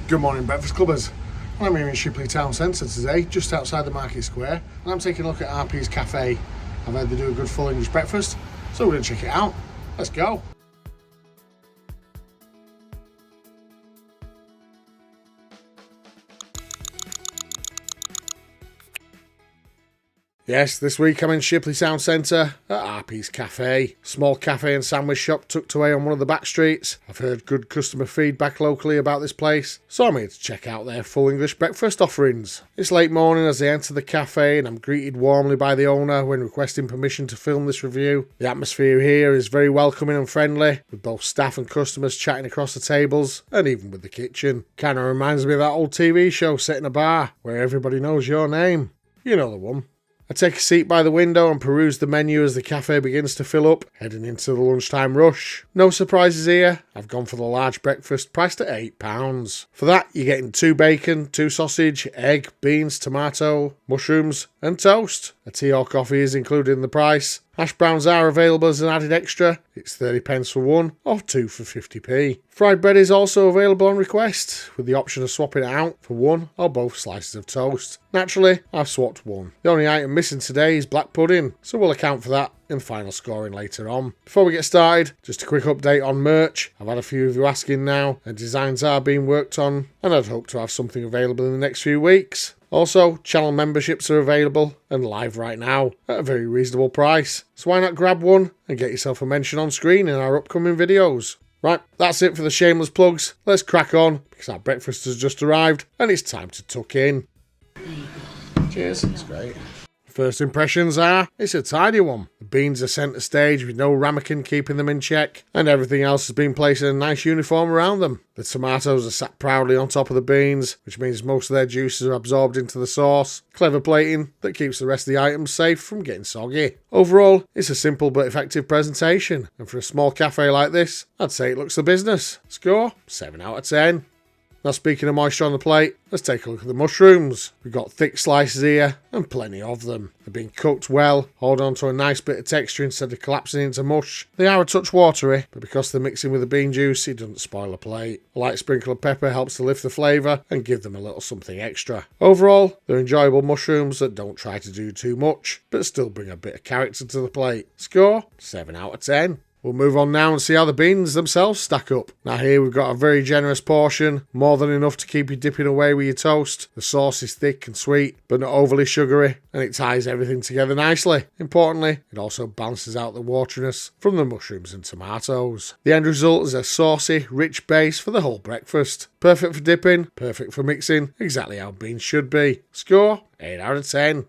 Good morning, Breakfast Clubbers. I'm here in Shipley Town Centre today, just outside the Market Square, and I'm taking a look at RP's Café. I've heard they do a good full English breakfast, so we're going to check it out. Let's go. Yes, this week I'm in Shipley Town Centre at RP's Café. Small cafe and sandwich shop tucked away on one of the back streets. I've heard good customer feedback locally about this place, so I'm here to check out their full English breakfast offerings. It's late morning as I enter the cafe and I'm greeted warmly by the owner when requesting permission to film this review. The atmosphere here is very welcoming and friendly, with both staff and customers chatting across the tables and even with the kitchen. Kinda reminds me of that old TV show set in a bar where everybody knows your name. You know the one. I take a seat by the window and peruse the menu as the cafe begins to fill up, heading into the lunchtime rush. No surprises here, I've gone for the large breakfast priced at £8. For that, you're getting 2 bacon, 2 sausage, egg, beans, tomato, mushrooms and toast. A tea or coffee is included in the price. Hash browns are available as an added extra. It's 30 pence for one, or 2 for 50p. Fried bread is also available on request, with the option of swapping it out for one or both slices of toast. Naturally, I've swapped one. The only item missing today is black pudding, so we'll account for that in the final scoring later on. Before we get started, just a quick update on merch. I've had a few of you asking now, and designs are being worked on, and I'd hope to have something available in the next few weeks. Also, channel memberships are available and live right now at a very reasonable price. So why not grab one and get yourself a mention on screen in our upcoming videos. Right, that's it for the shameless plugs. Let's crack on because our breakfast has just arrived and it's time to tuck in. Cheers, it's great. First impressions are, it's a tidy one. The beans are centre stage with no ramekin keeping them in check, and everything else has been placed in a nice uniform around them. The tomatoes are sat proudly on top of the beans, which means most of their juices are absorbed into the sauce. Clever plating that keeps the rest of the items safe from getting soggy. Overall, it's a simple but effective presentation, and for a small cafe like this, I'd say it looks the business. Score, 7 out of 10. Now speaking of moisture on the plate, let's take a look at the mushrooms. We've got thick slices here and plenty of them. They've been cooked well, hold on to a nice bit of texture instead of collapsing into mush. They are a touch watery, but because they're mixing with the bean juice, it doesn't spoil the plate. A light sprinkle of pepper helps to lift the flavour and give them a little something extra. Overall, they're enjoyable mushrooms that don't try to do too much, but still bring a bit of character to the plate. Score, 7 out of 10. We'll move on now and see how the beans themselves stack up. Now here we've got a very generous portion, more than enough to keep you dipping away with your toast. The sauce is thick and sweet, but not overly sugary, and it ties everything together nicely. Importantly, it also balances out the wateriness from the mushrooms and tomatoes. The end result is a saucy, rich base for the whole breakfast. Perfect for dipping, perfect for mixing, exactly how beans should be. Score, 8 out of 10.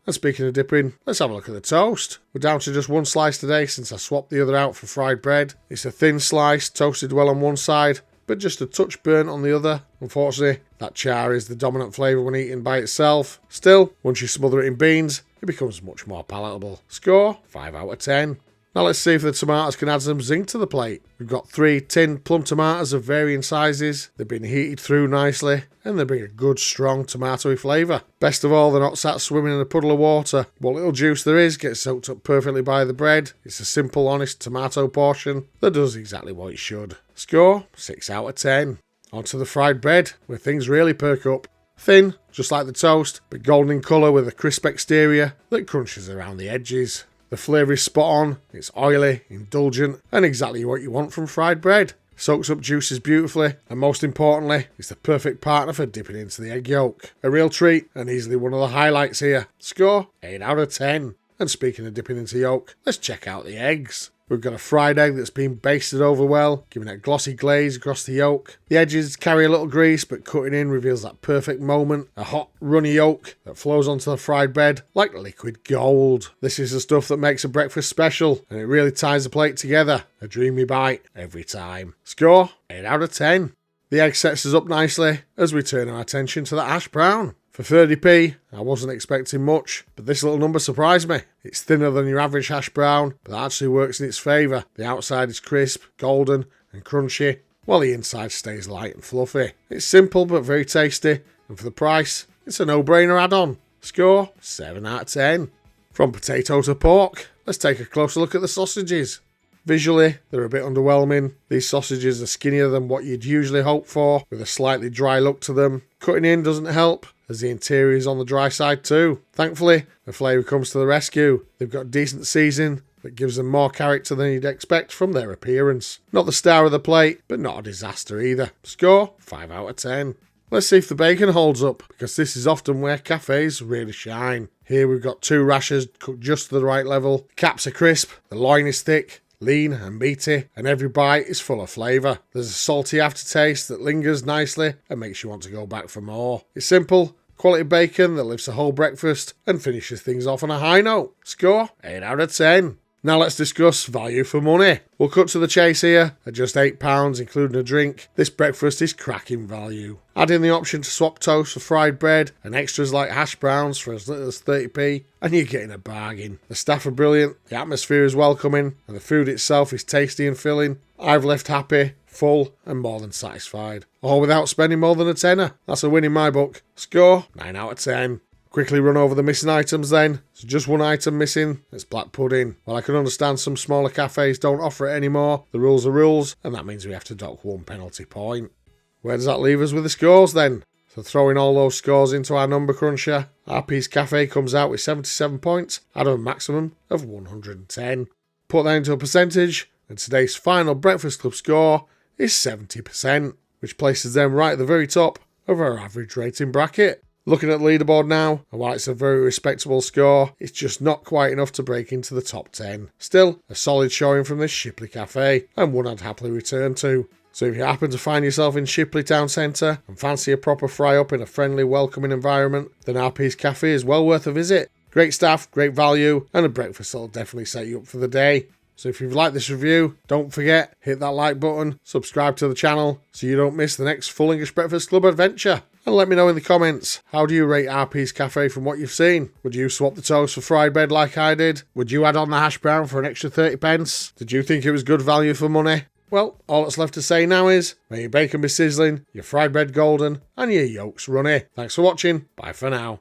And speaking of dipping, let's have a look at the toast. We're down to just one slice today since I swapped the other out for fried bread. It's a thin slice, toasted well on one side, but just a touch burnt on the other. Unfortunately, that char is the dominant flavour when eaten by itself. Still, once you smother it in beans, it becomes much more palatable. Score, 5 out of 10. Now let's see if the tomatoes can add some zing to the plate. We've got 3 tinned plum tomatoes of varying sizes. They've been heated through nicely and they bring a good strong tomatoey flavour. Best of all, they're not sat swimming in a puddle of water. What little juice there is gets soaked up perfectly by the bread. It's a simple, honest tomato portion that does exactly what it should. Score, 6 out of 10. On to the fried bread, where things really perk up. Thin, just like the toast, but golden in colour with a crisp exterior that crunches around the edges. The flavour is spot on, it's oily, indulgent, and exactly what you want from fried bread. Soaks up juices beautifully, and most importantly, it's the perfect partner for dipping into the egg yolk. A real treat, and easily one of the highlights here. Score, 8 out of 10. And speaking of dipping into yolk, let's check out the eggs. We've got a fried egg that's been basted over well, giving it a glossy glaze across the yolk. The edges carry a little grease, but cutting in reveals that perfect moment. A hot, runny yolk that flows onto the fried bread like liquid gold. This is the stuff that makes a breakfast special, and it really ties the plate together. A dreamy bite every time. Score, 8 out of 10. The egg sets us up nicely as we turn our attention to the hash brown. For 30p, I wasn't expecting much, but this little number surprised me. It's thinner than your average hash brown, but that actually works in its favour. The outside is crisp, golden and crunchy, while the inside stays light and fluffy. It's simple but very tasty, and for the price, it's a no-brainer add-on. Score, 7 out of 10. From potato to pork, let's take a closer look at the sausages. Visually, they're a bit underwhelming. These sausages are skinnier than what you'd usually hope for, with a slightly dry look to them. Cutting in doesn't help, as the interior is on the dry side too. Thankfully, the flavour comes to the rescue. They've got decent seasoning that gives them more character than you'd expect from their appearance. Not the star of the plate, but not a disaster either. Score, 5 out of 10. Let's see if the bacon holds up, because this is often where cafes really shine. Here we've got 2 rashers cooked just to the right level. The caps are crisp, the loin is thick, lean and meaty, and every bite is full of flavour. There's a salty aftertaste that lingers nicely and makes you want to go back for more. It's simple, quality bacon that lifts a whole breakfast and finishes things off on a high note. Score, 8 out of 10. Now let's discuss value for money. We'll cut to the chase here. At just £8, including a drink, this breakfast is cracking value. Add in the option to swap toast for fried bread and extras like hash browns for as little as 30p, and you're getting a bargain. The staff are brilliant, the atmosphere is welcoming, and the food itself is tasty and filling. I've left happy, full, and more than satisfied. All without spending more than a tenner. That's a win in my book. Score, 9 out of 10. Quickly run over the missing items then. So just one item missing, it's black pudding. While I can understand some smaller cafes don't offer it anymore, the rules are rules, and that means we have to dock 1 penalty point. Where does that leave us with the scores then? So throwing all those scores into our number cruncher, RP's Café comes out with 77 points out of a maximum of 110. Put that into a percentage, and today's final Breakfast Club score is 70%, which places them right at the very top of our average rating bracket. Looking at the leaderboard now, and while it's a very respectable score, it's just not quite enough to break into the top 10. Still, a solid showing from this Shipley Café, and one I'd happily return to. So if you happen to find yourself in Shipley Town Centre and fancy a proper fry-up in a friendly, welcoming environment, then RP's Café is well worth a visit. Great staff, great value, and a breakfast that'll definitely set you up for the day. So if you've liked this review, don't forget, hit that like button, subscribe to the channel so you don't miss the next Full English Breakfast Club adventure. And let me know in the comments, how do you rate RP's Café from what you've seen? Would you swap the toast for fried bread like I did? Would you add on the hash brown for an extra 30p? Did you think it was good value for money? Well, all that's left to say now is, may your bacon be sizzling, your fried bread golden, and your yolks runny. Thanks for watching, bye for now.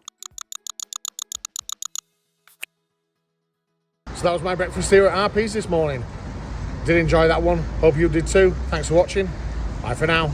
So that was my breakfast here at RP's this morning. Did enjoy that one, hope you did too. Thanks for watching, bye for now.